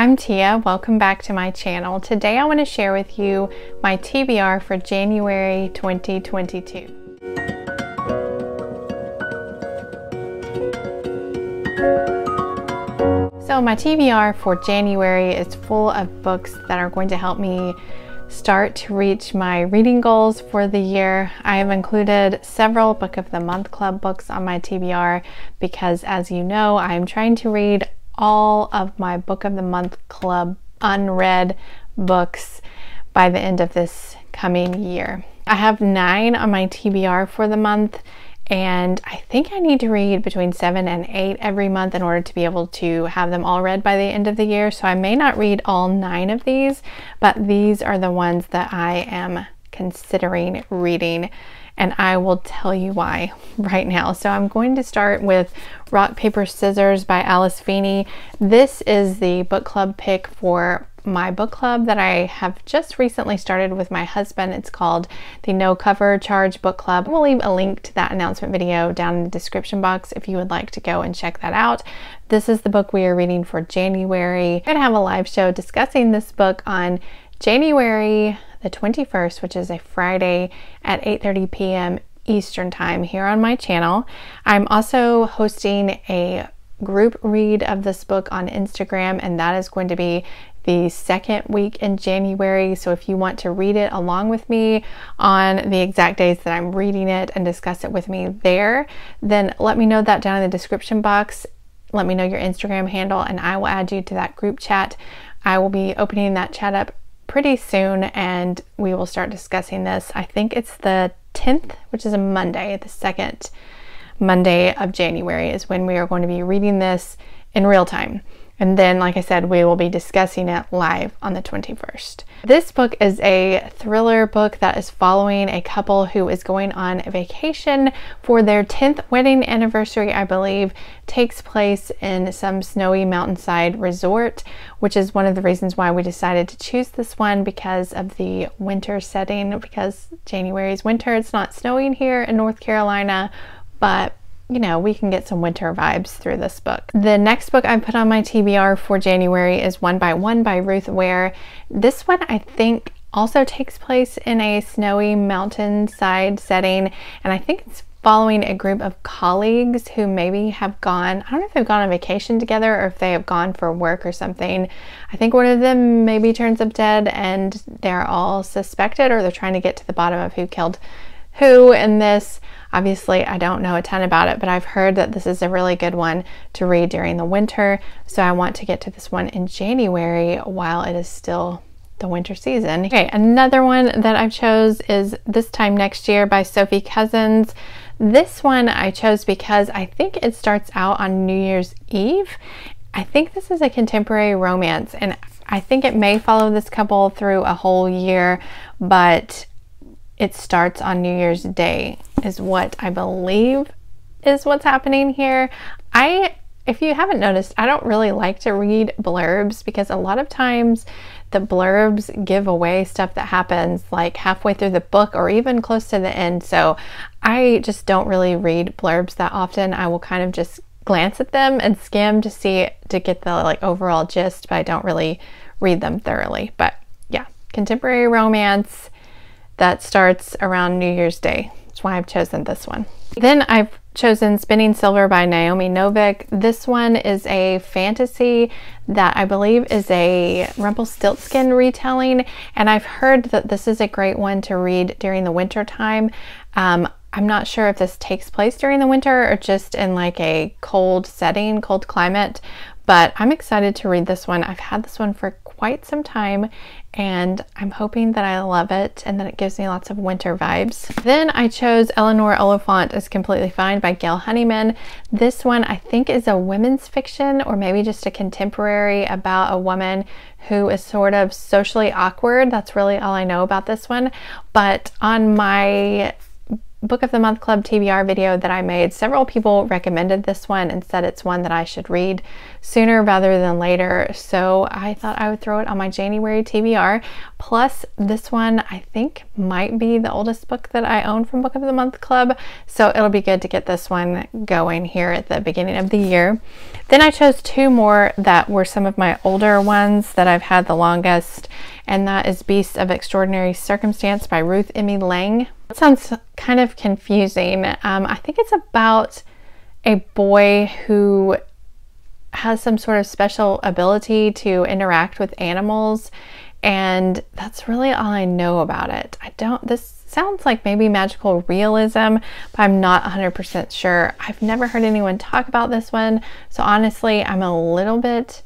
I'm Tia. Welcome back to my channel. Today I want to share with you my TBR for January 2022. So my TBR for January is full of books that are going to help me start to reach my reading goals for the year. I have included several Book of the Month Club books on my TBR because, as you know, I'm trying to read all of my Book of the Month Club unread books by the end of this coming year. I have 9 on my TBR for the month, and I think I need to read between 7 and 8 every month in order to be able to have them all read by the end of the year. So I may not read all 9 of these, but these are the ones that I am considering reading, and I will tell you why right now. So I'm going to start with Rock, Paper, Scissors by Alice Feeney. This is the book club pick for my book club that I have just recently started with my husband. It's called the No Cover Charge Book Club. We'll leave a link to that announcement video down in the description box if you would like to go and check that out. This is the book we are reading for January. I'm going to have a live show discussing this book on January the 21st, which is a Friday at 8:30 p.m. Eastern Time here on my channel. I'm also hosting a group read of this book on Instagram, and that is going to be the second week in January. So if you want to read it along with me on the exact days that I'm reading it and discuss it with me there, then let me know that down in the description box. Let me know your Instagram handle and I will add you to that group chat. I will be opening that chat up pretty soon and we will start discussing this. I think it's the 10th, which is a Monday. The second Monday of January is when we are going to be reading this in real time. And then, like I said, we will be discussing it live on the 21st. This book is a thriller book that is following a couple who is going on a vacation for their 10th wedding anniversary, I believe. Takes place in some snowy mountainside resort, which is one of the reasons why we decided to choose this one, because of the winter setting, because January is winter. It's not snowing here in North Carolina, but you know, we can get some winter vibes through this book. The next book I put on my TBR for January is One by One by Ruth Ware. This one I think also takes place in a snowy mountainside setting, and I think it's following a group of colleagues who maybe have gone, I don't know if they've gone on vacation together or if they have gone for work or something. I think one of them maybe turns up dead and they're all suspected, or they're trying to get to the bottom of who killed who in this. Obviously, I don't know a ton about it, but I've heard that this is a really good one to read during the winter. So I want to get to this one in January while it is still the winter season. Okay, another one that I've chose is This Time Next Year by Sophie Cousins. This one I chose because I think it starts out on New Year's Eve. I think this is a contemporary romance, and I think it may follow this couple through a whole year, but it starts on New Year's Day is what I believe is what's happening here. If you haven't noticed, I don't really like to read blurbs because a lot of times the blurbs give away stuff that happens like halfway through the book or even close to the end. So I just don't really read blurbs that often. I will kind of just glance at them and skim to get the like overall gist, but I don't really read them thoroughly. But yeah, contemporary romance that starts around New Year's Day. That's why I've chosen this one. Then I've chosen Spinning Silver by Naomi Novik. This one is a fantasy that I believe is a Rumpelstiltskin retelling, and I've heard that this is a great one to read during the winter time. I'm not sure if this takes place during the winter or just in like a cold setting, cold climate, but I'm excited to read this one. I've had this one for quite some time and I'm hoping that I love it and that it gives me lots of winter vibes. Then I chose Eleanor, Oliphant is Completely Fine by Gail Honeyman. This one I think is a women's fiction, or maybe just a contemporary about a woman who is sort of socially awkward. That's really all I know about this one. But on my Book of the Month Club TBR video that I made, several people recommended this one and said it's one that I should read sooner rather than later. So I thought I would throw it on my January TBR. Plus, this one I think might be the oldest book that I own from Book of the Month Club. So it'll be good to get this one going here at the beginning of the year. Then I chose two more that were some of my older ones that I've had the longest, and that is Beasts of Extraordinary Circumstance by Ruth Emmy Lang. It sounds kind of confusing. I think it's about a boy who has some sort of special ability to interact with animals, and that's really all I know about it. This sounds like maybe magical realism, but I'm not 100% sure. I've never heard anyone talk about this one, so honestly, I'm a little bit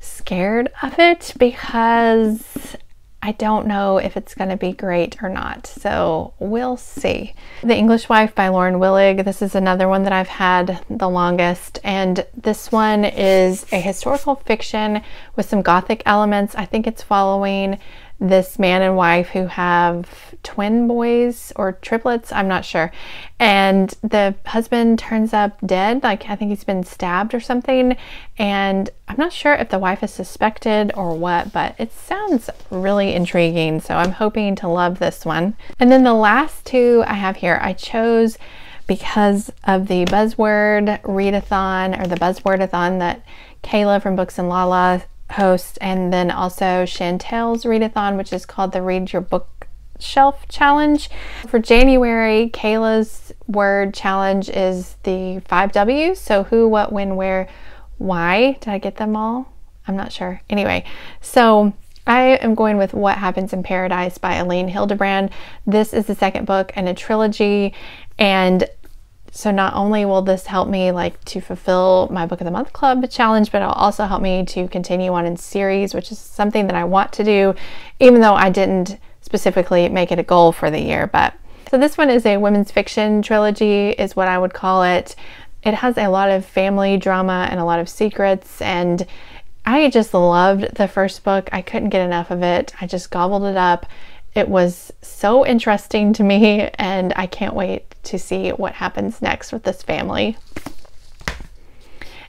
scared of it because I don't know if it's going to be great or not, so we'll see. The English Wife by Lauren Willig. This is another one that I've had the longest, and this one is a historical fiction with some Gothic elements. I think it's following this man and wife who have twin boys or triplets, I'm not sure, and the husband turns up dead, like I think he's been stabbed or something, and I'm not sure if the wife is suspected or what, but it sounds really intriguing, so I'm hoping to love this one. And then the last two I have here I chose because of the buzzword readathon, or the buzzwordathon that Kayla from Books and Lala hosts, and then also Chantel's readathon, which is called the Read Your Bookshelf Challenge. For January, Kayla's word challenge is the 5 W's. So who, what, when, where, why. Did I get them all? I'm not sure. Anyway, so I am going with What Happens in Paradise by Aline Hildebrand. This is the second book in a trilogy, and so not only will this help me to fulfill my Book of the Month Club challenge, but it'll also help me to continue on in series, which is something that I want to do, even though I didn't specifically make it a goal for the year. But so this one is a women's fiction trilogy, is what I would call it. It has a lot of family drama and a lot of secrets, and I just loved the first book. I couldn't get enough of it. I just gobbled it up. It was so interesting to me, and I can't wait to see what happens next with this family.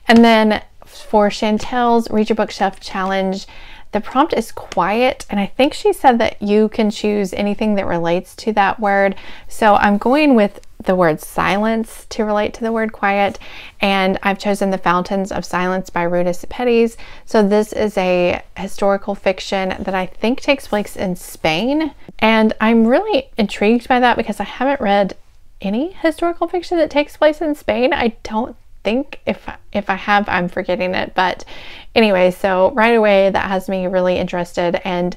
And then for Chantel's Read Your Bookshelf Challenge, the prompt is quiet, and I think she said that you can choose anything that relates to that word. So I'm going with the word silence to relate to the word quiet, and I've chosen The Fountains of Silence by Ruta Sepetys. So this is a historical fiction that I think takes place in Spain, and I'm really intrigued by that because I haven't read any historical fiction that takes place in Spain. I don't think, if I have, I'm forgetting it, but anyway, so right away that has me really interested, and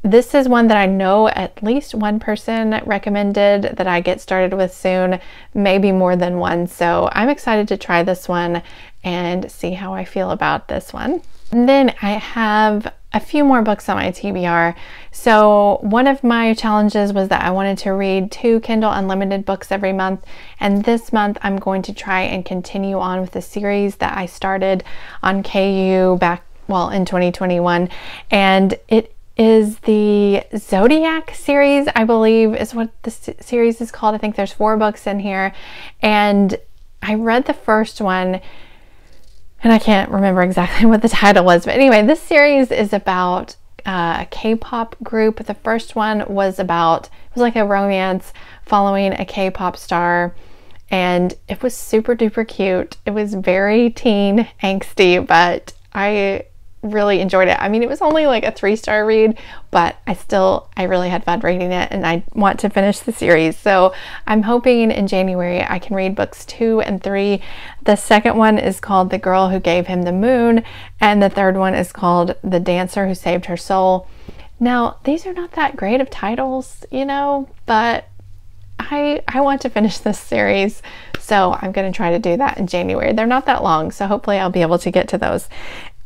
this is one that I know at least one person recommended that I get started with soon, maybe more than one. So I'm excited to try this one and see how I feel about this one. And then I have a few more books on my TBR. So one of my challenges was that I wanted to read 2 Kindle Unlimited books every month. And this month I'm going to try and continue on with the series that I started on KU back, in 2021. And it is the Zodiac series, I believe is what the series is called. I think there's 4 books in here, and I read the first one and I can't remember exactly what the title was, but anyway, this series is about a K-pop group. The first one was like a romance following a K-pop star, and it was super duper cute. It was very teen angsty, but I really enjoyed it. I mean, it was only like a 3-star read, but I really had fun reading it, and I want to finish the series. So I'm hoping in January I can read books 2 and 3. The second one is called The Girl Who Gave Him the Moon, and the third one is called The Dancer Who Saved Her Soul. Now, these are not that great of titles, but I want to finish this series, so I'm going to try to do that in January. They're not that long, so hopefully I'll be able to get to those.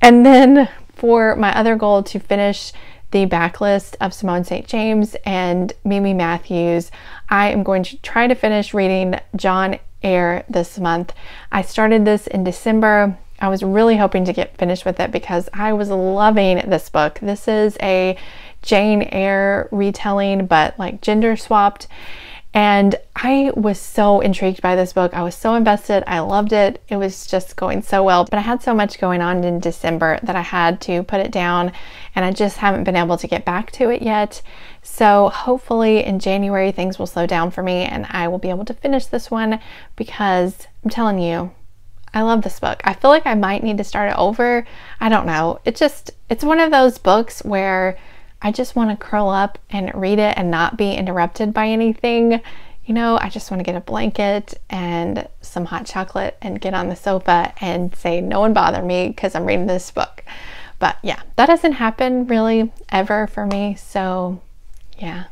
And then for my other goal, to finish the backlist of Simone St. James and Mimi Matthews, I am going to try to finish reading John Eyre this month. I started this in December. I was really hoping to get finished with it because I was loving this book. This is a Jane Eyre retelling, but like gender swapped. And I was so intrigued by this book. I was so invested. I loved it. It was just going so well. But I had so much going on in December that I had to put it down, and I just haven't been able to get back to it yet. So hopefully in January things will slow down for me and I will be able to finish this one, because I'm telling you, I love this book. I feel like I might need to start it over. I don't know. It's one of those books where I just want to curl up and read it and not be interrupted by anything. You know, I just want to get a blanket and some hot chocolate and get on the sofa and say, no one bother me because I'm reading this book. But yeah, that doesn't happen really ever for me. So yeah.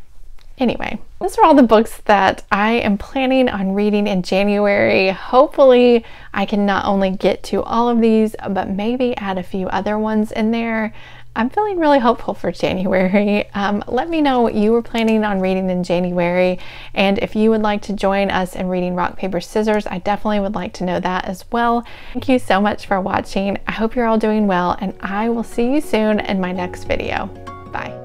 Anyway, those are all the books that I am planning on reading in January. Hopefully I can not only get to all of these, but maybe add a few other ones in there. I'm feeling really hopeful for January. Let me know what you were planning on reading in January, and if you would like to join us in reading Rock, Paper, Scissors, I definitely would like to know that as well. Thank you so much for watching. I hope you're all doing well, and I will see you soon in my next video. Bye.